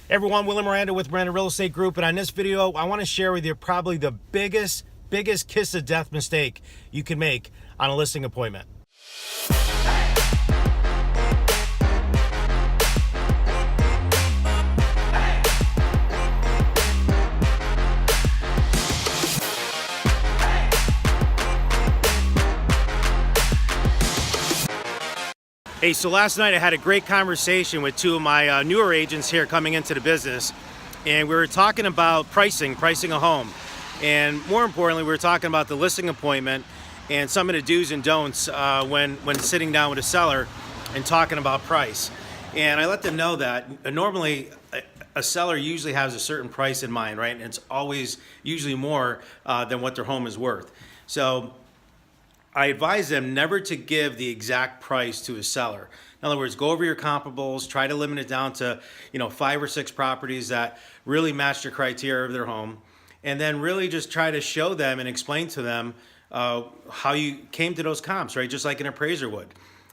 Hey everyone, Willie Miranda with Miranda Real Estate Group, and on this video I want to share with you probably the biggest kiss of death mistake you can make on a listing appointment. Hey, so last night I had a great conversation with two of my newer agents here coming into the business, and we were talking about pricing a home, and more importantly we were talking about the listing appointment and some of the do's and don'ts when sitting down with a seller and talking about price. And I let them know that normally a seller usually has a certain price in mind, right? And it's always usually more than what their home is worth. So I advise them never to give the exact price to a seller. In other words, go over your comparables, try to limit it down to 5 or 6 properties that really match the criteria of their home, and then really just try to show them and explain to them how you came to those comps, right? Just like an appraiser would.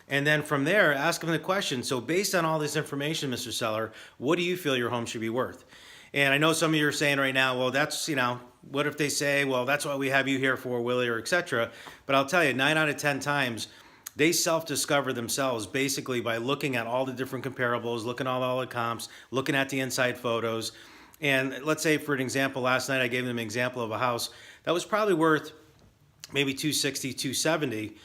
And then from there, ask them the question, so based on all this information, Mr. Seller, what do you feel your home should be worth? And I know some of you are saying right now, well, that's, what if they say, well, that's what we have you here for, Willie, or etc. But I'll tell you, 9 out of 10 times, they self-discover themselves basically by looking at all the different comparables, looking at all the comps, looking at the inside photos. And let's say, for an example, last night I gave them an example of a house that was probably worth maybe 260, 270.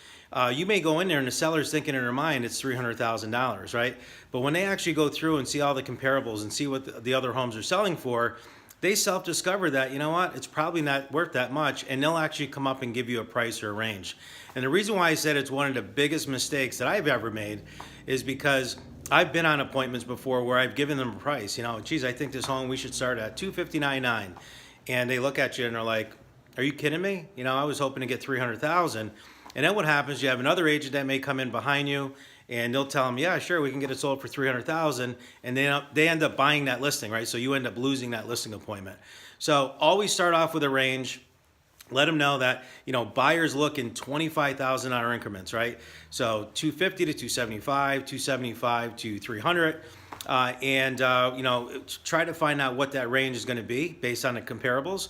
You may go in there and the seller's thinking in their mind it's $300,000, right? But when they actually go through and see all the comparables and see what the other homes are selling for, they self-discover that, you know what, it's probably not worth that much, and they'll actually come up and give you a price or a range. And the reason why I said it's one of the biggest mistakes that I've ever made is because I've been on appointments before where I've given them a price. Geez, I think this home we should start at $259,900. And they look at you and they're like, are you kidding me? I was hoping to get $300,000. And then what happens, you have another agent that may come in behind you and they'll tell them, yeah, sure, we can get it sold for $300,000, and they end up buying that listing, right? So you end up losing that listing appointment. So always start off with a range. Let them know that buyers look in $25,000 increments, right? So 250 to 275, 275 to 300, and try to find out what that range is going to be based on the comparables,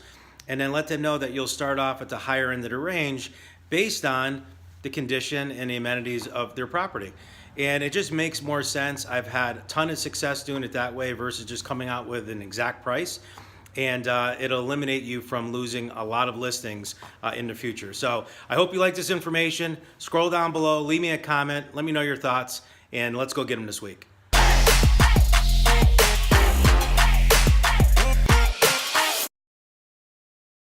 and then let them know that you'll start off at the higher end of the range based on the condition and the amenities of their property. And it just makes more sense. I've had a ton of success doing it that way versus just coming out with an exact price. And it'll eliminate you from losing a lot of listings in the future. So I hope you like this information. Scroll down below, leave me a comment, let me know your thoughts, and let's go get them this week.